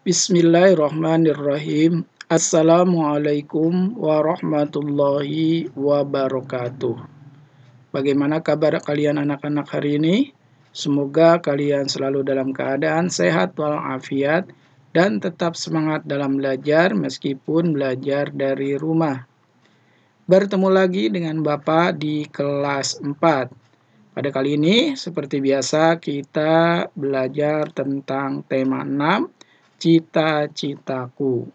Bismillahirrahmanirrahim. Assalamualaikum warahmatullahi wabarakatuh. Bagaimana kabar kalian anak-anak hari ini? Semoga kalian selalu dalam keadaan sehat walafiat dan tetap semangat dalam belajar meskipun belajar dari rumah. Bertemu lagi dengan Bapak di kelas 4. Pada kali ini, seperti biasa, kita belajar tentang tema 6, cita-citaku.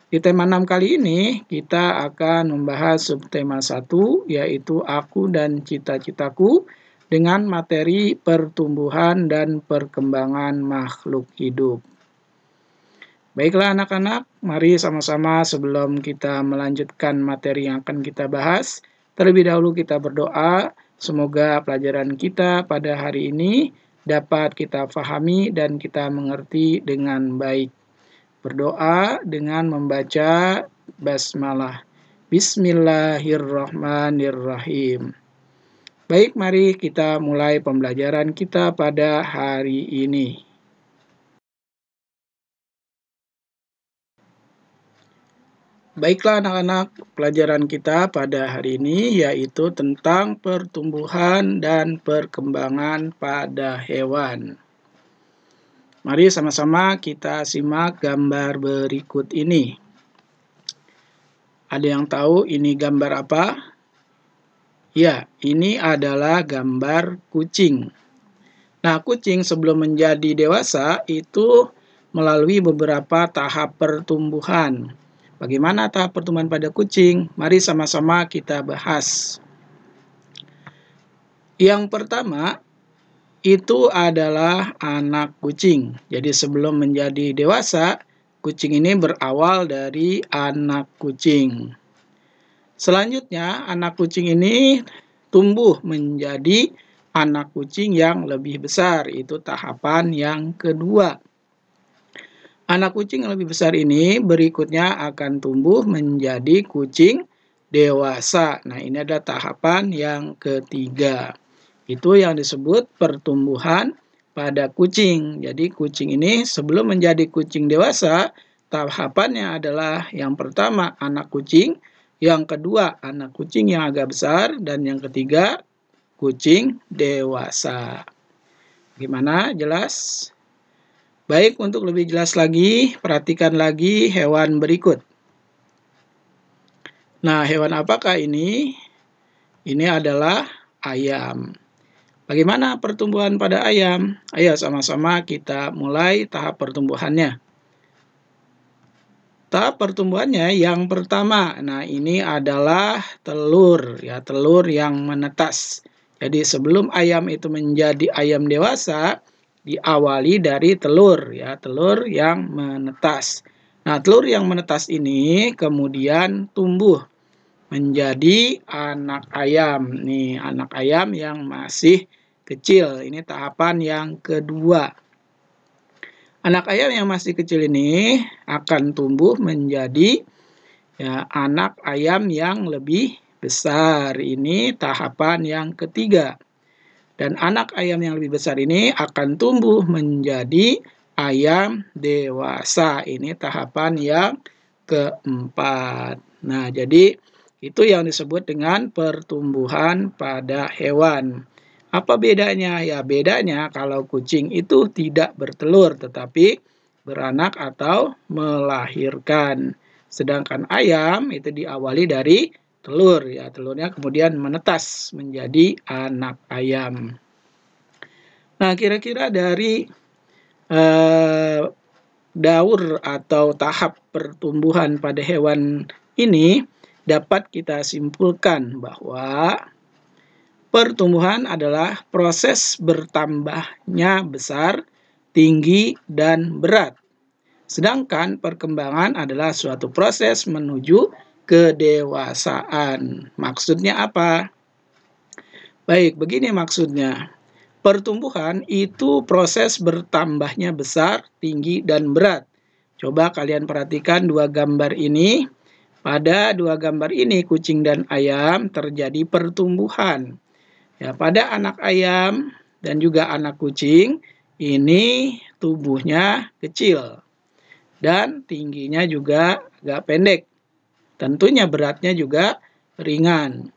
Di tema 6 kali ini, kita akan membahas subtema 1, yaitu aku dan cita-citaku, dengan materi pertumbuhan dan perkembangan makhluk hidup. Baiklah anak-anak, mari sama-sama sebelum kita melanjutkan materi yang akan kita bahas, terlebih dahulu kita berdoa. Semoga pelajaran kita pada hari ini dapat kita fahami dan kita mengerti dengan baik. Berdoa dengan membaca basmalah. Bismillahirrahmanirrahim. Baik, mari kita mulai pembelajaran kita pada hari ini. Baiklah anak-anak, pelajaran kita pada hari ini yaitu tentang pertumbuhan dan perkembangan pada hewan. Mari sama-sama kita simak gambar berikut ini. Ada yang tahu ini gambar apa? Ya, ini adalah gambar kucing. Nah, kucing sebelum menjadi dewasa itu melalui beberapa tahap pertumbuhan. Bagaimana tahap pertumbuhan pada kucing? Mari sama-sama kita bahas. Yang pertama, itu adalah anak kucing. Jadi sebelum menjadi dewasa, kucing ini berawal dari anak kucing. Selanjutnya, anak kucing ini tumbuh menjadi anak kucing yang lebih besar. Itu tahapan yang kedua. Anak kucing yang lebih besar ini berikutnya akan tumbuh menjadi kucing dewasa. Nah, ini adalah tahapan yang ketiga. Itu yang disebut pertumbuhan pada kucing. Jadi kucing ini sebelum menjadi kucing dewasa, tahapannya adalah yang pertama anak kucing, yang kedua anak kucing yang agak besar, dan yang ketiga kucing dewasa. Gimana? Jelas? Baik, untuk lebih jelas lagi, perhatikan lagi hewan berikut. Nah, hewan apakah ini? Ini adalah ayam. Bagaimana pertumbuhan pada ayam? Ayo sama-sama kita mulai tahap pertumbuhannya. Tahap pertumbuhannya yang pertama, nah ini adalah telur, ya, telur yang menetas. Jadi sebelum ayam itu menjadi ayam dewasa, diawali dari telur, ya, telur yang menetas. Nah, telur yang menetas ini kemudian tumbuh menjadi anak ayam. Nih, anak ayam yang masih kecil. Ini tahapan yang kedua. Anak ayam yang masih kecil ini akan tumbuh menjadi ya, anak ayam yang lebih besar. Ini tahapan yang ketiga. Dan anak ayam yang lebih besar ini akan tumbuh menjadi ayam dewasa. Ini tahapan yang keempat. Nah, jadi itu yang disebut dengan pertumbuhan pada hewan. Apa bedanya? Ya, bedanya kalau kucing itu tidak bertelur, tetapi beranak atau melahirkan. Sedangkan ayam itu diawali dari telur, ya, telurnya kemudian menetas menjadi anak ayam. Nah, kira-kira dari daur atau tahap pertumbuhan pada hewan ini dapat kita simpulkan bahwa pertumbuhan adalah proses bertambahnya besar, tinggi, dan berat. Sedangkan perkembangan adalah suatu proses menuju kedewasaan. Maksudnya apa? Baik, begini maksudnya. Pertumbuhan itu proses bertambahnya besar, tinggi, dan berat. Coba kalian perhatikan dua gambar ini. Pada dua gambar ini, kucing dan ayam terjadi pertumbuhan. Ya, pada anak ayam dan juga anak kucing, ini tubuhnya kecil. dan tingginya juga agak pendek. Tentunya beratnya juga ringan.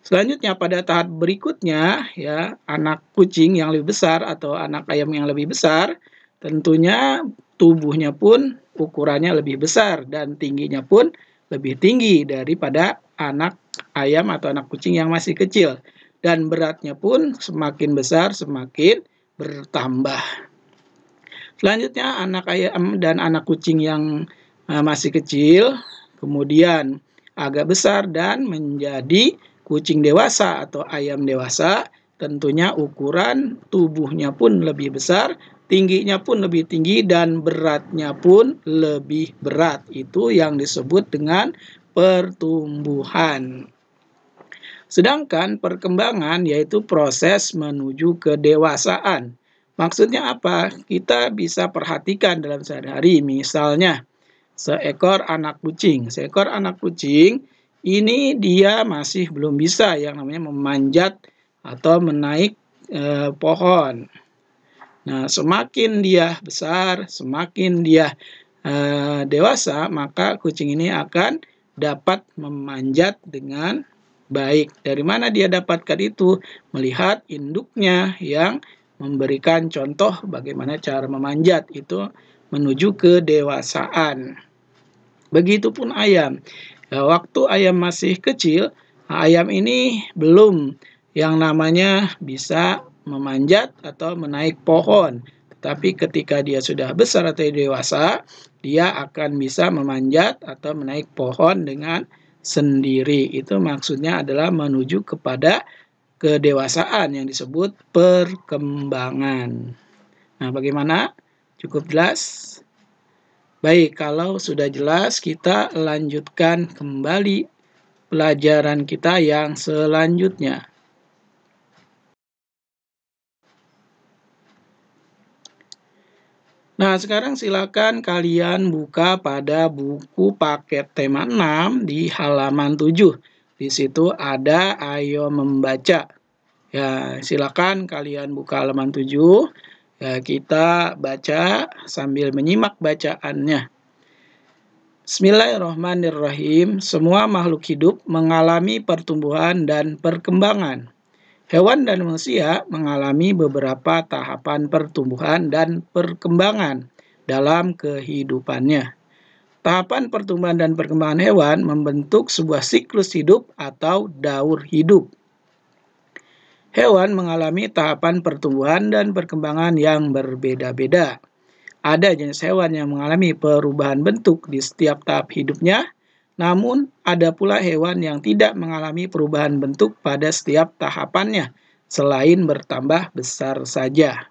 Selanjutnya pada tahap berikutnya ya, anak kucing yang lebih besar atau anak ayam yang lebih besar, tentunya tubuhnya pun ukurannya lebih besar dan tingginya pun lebih tinggi daripada anak ayam atau anak kucing yang masih kecil. Dan beratnya pun semakin besar semakin bertambah. Selanjutnya anak ayam dan anak kucing yang masih kecil kemudian agak besar dan menjadi kucing dewasa atau ayam dewasa. Tentunya ukuran tubuhnya pun lebih besar, tingginya pun lebih tinggi, dan beratnya pun lebih berat. Itu yang disebut dengan pertumbuhan. Sedangkan perkembangan yaitu proses menuju kedewasaan. Maksudnya apa? Kita bisa perhatikan dalam sehari-hari. Misalnya, seekor anak kucing. Seekor anak kucing ini dia masih belum bisa yang namanya memanjat atau menaik pohon. Nah, semakin dia besar, semakin dia dewasa, maka kucing ini akan dapat memanjat dengan baik. Dari mana dia dapatkan itu? Melihat induknya yang memberikan contoh bagaimana cara memanjat itu menuju kedewasaan. Begitupun ayam. Waktu ayam masih kecil, ayam ini belum yang namanya bisa memanjat atau menaik pohon. Tetapi ketika dia sudah besar atau dewasa, dia akan bisa memanjat atau menaik pohon dengan sendiri. Itu maksudnya adalah menuju kepada kedewasaan yang disebut perkembangan. Nah, bagaimana? Cukup jelas? Baik, kalau sudah jelas, kita lanjutkan kembali pelajaran kita yang selanjutnya. Nah, sekarang silakan kalian buka pada buku paket tema 6 di halaman 7. Di situ ada Ayo Membaca. Ya, silakan kalian buka halaman 7. Ya, kita baca sambil menyimak bacaannya. Bismillahirrahmanirrahim. Semua makhluk hidup mengalami pertumbuhan dan perkembangan. Hewan dan manusia mengalami beberapa tahapan pertumbuhan dan perkembangan dalam kehidupannya. Tahapan pertumbuhan dan perkembangan hewan membentuk sebuah siklus hidup atau daur hidup. Hewan mengalami tahapan pertumbuhan dan perkembangan yang berbeda-beda. Ada jenis hewan yang mengalami perubahan bentuk di setiap tahap hidupnya, namun ada pula hewan yang tidak mengalami perubahan bentuk pada setiap tahapannya, selain bertambah besar saja.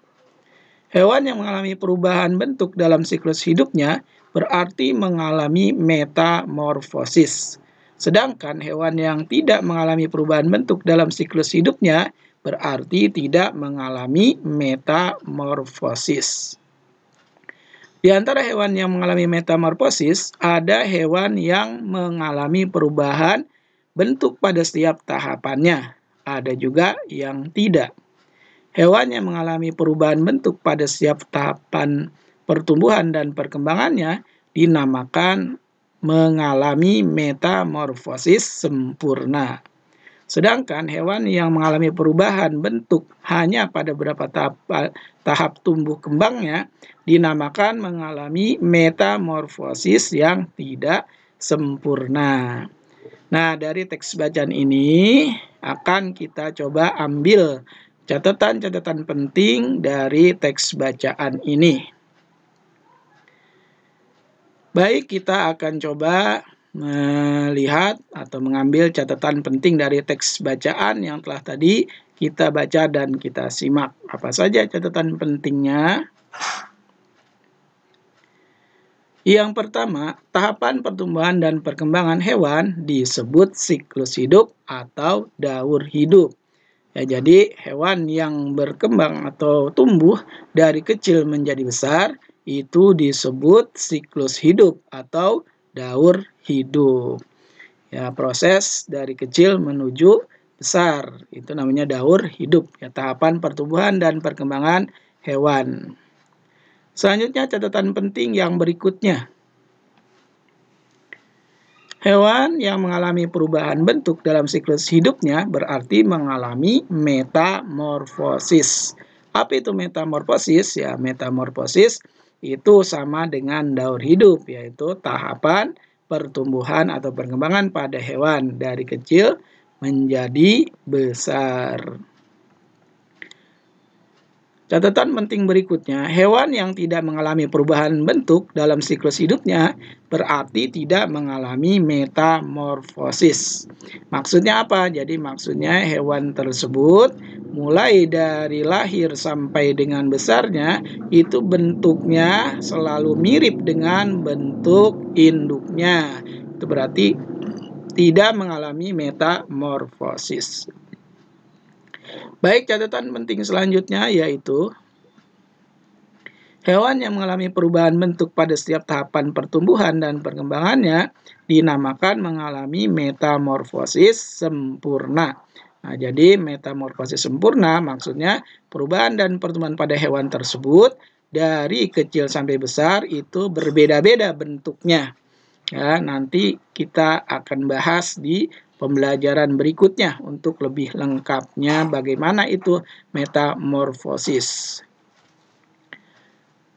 Hewan yang mengalami perubahan bentuk dalam siklus hidupnya berarti mengalami metamorfosis. Sedangkan hewan yang tidak mengalami perubahan bentuk dalam siklus hidupnya berarti tidak mengalami metamorfosis. Di antara hewan yang mengalami metamorfosis, ada hewan yang mengalami perubahan bentuk pada setiap tahapannya. Ada juga yang tidak. Hewan yang mengalami perubahan bentuk pada setiap tahapan pertumbuhan dan perkembangannya dinamakan mengalami metamorfosis sempurna. Sedangkan hewan yang mengalami perubahan bentuk hanya pada beberapa tahap tumbuh kembangnya dinamakan mengalami metamorfosis yang tidak sempurna. Nah, dari teks bacaan ini akan kita coba ambil catatan-catatan penting dari teks bacaan ini. Baik, kita akan coba melihat atau mengambil catatan penting dari teks bacaan yang telah tadi kita baca dan kita simak. Apa saja catatan pentingnya? Yang pertama, tahapan pertumbuhan dan perkembangan hewan disebut siklus hidup atau daur hidup. Ya, jadi hewan yang berkembang atau tumbuh dari kecil menjadi besar itu disebut siklus hidup atau daur hidup. Ya, proses dari kecil menuju besar itu namanya daur hidup. Ya, tahapan pertumbuhan dan perkembangan hewan. Selanjutnya catatan penting yang berikutnya. Hewan yang mengalami perubahan bentuk dalam siklus hidupnya berarti mengalami metamorfosis. Apa itu metamorfosis? Ya, metamorfosis itu sama dengan daur hidup, yaitu tahapan pertumbuhan atau perkembangan pada hewan dari kecil menjadi besar. Catatan penting berikutnya, hewan yang tidak mengalami perubahan bentuk dalam siklus hidupnya berarti tidak mengalami metamorfosis. Maksudnya apa? Jadi maksudnya hewan tersebut mulai dari lahir sampai dengan besarnya itu bentuknya selalu mirip dengan bentuk induknya. Itu berarti tidak mengalami metamorfosis. Baik, catatan penting selanjutnya yaitu hewan yang mengalami perubahan bentuk pada setiap tahapan pertumbuhan dan perkembangannya dinamakan mengalami metamorfosis sempurna. Nah, jadi metamorfosis sempurna maksudnya perubahan dan pertumbuhan pada hewan tersebut dari kecil sampai besar itu berbeda-beda bentuknya. Ya, nanti kita akan bahas di pembelajaran berikutnya untuk lebih lengkapnya bagaimana itu metamorfosis.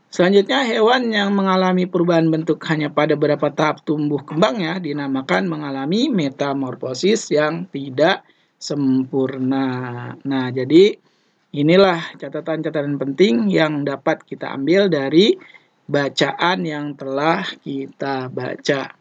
Selanjutnya, hewan yang mengalami perubahan bentuk hanya pada beberapa tahap tumbuh kembangnya dinamakan mengalami metamorfosis yang tidak sempurna. Nah, jadi inilah catatan-catatan penting yang dapat kita ambil dari bacaan yang telah kita baca.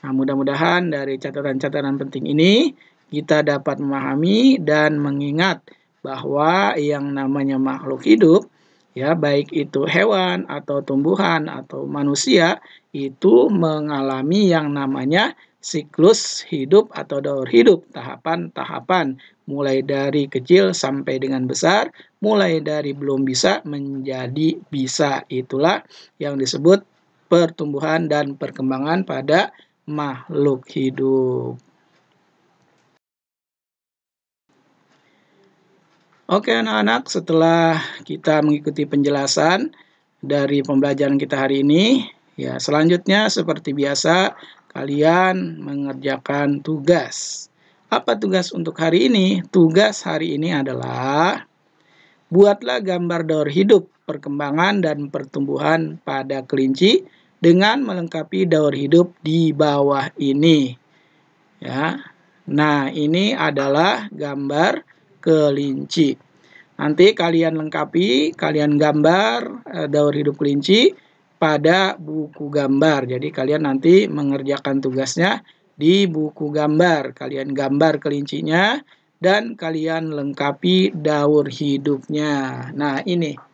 Nah, mudah-mudahan dari catatan-catatan penting ini kita dapat memahami dan mengingat bahwa yang namanya makhluk hidup, ya baik itu hewan atau tumbuhan atau manusia, itu mengalami yang namanya siklus hidup atau daur hidup, tahapan-tahapan mulai dari kecil sampai dengan besar, mulai dari belum bisa menjadi bisa. Itulah yang disebut pertumbuhan dan perkembangan pada makhluk hidup. Oke anak-anak, setelah kita mengikuti penjelasan dari pembelajaran kita hari ini, ya selanjutnya seperti biasa kalian mengerjakan tugas. Apa tugas untuk hari ini? Tugas hari ini adalah buatlah gambar daur hidup, perkembangan dan pertumbuhan pada kelinci dengan melengkapi daur hidup di bawah ini. Ya. Nah, ini adalah gambar kelinci. Nanti kalian lengkapi, kalian gambar daur hidup kelinci pada buku gambar. Jadi kalian nanti mengerjakan tugasnya di buku gambar. Kalian gambar kelincinya dan kalian lengkapi daur hidupnya. Nah, ini.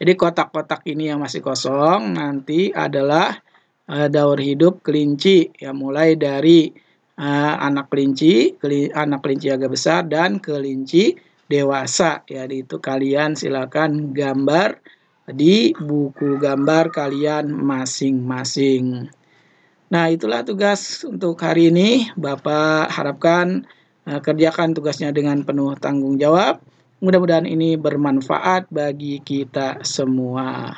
Jadi kotak-kotak ini yang masih kosong nanti adalah daur hidup kelinci. Ya, mulai dari anak kelinci agak besar dan kelinci dewasa. Ya, itu kalian silakan gambar di buku gambar kalian masing-masing. Nah, itulah tugas untuk hari ini. Bapak harapkan kerjakan tugasnya dengan penuh tanggung jawab. Mudah-mudahan ini bermanfaat bagi kita semua.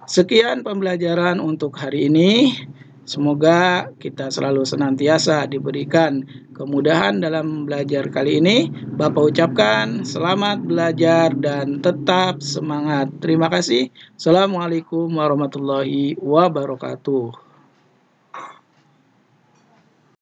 Sekian pembelajaran untuk hari ini. Semoga kita selalu senantiasa diberikan kemudahan dalam belajar kali ini. Bapak ucapkan selamat belajar dan tetap semangat. Terima kasih. Assalamualaikum warahmatullahi wabarakatuh.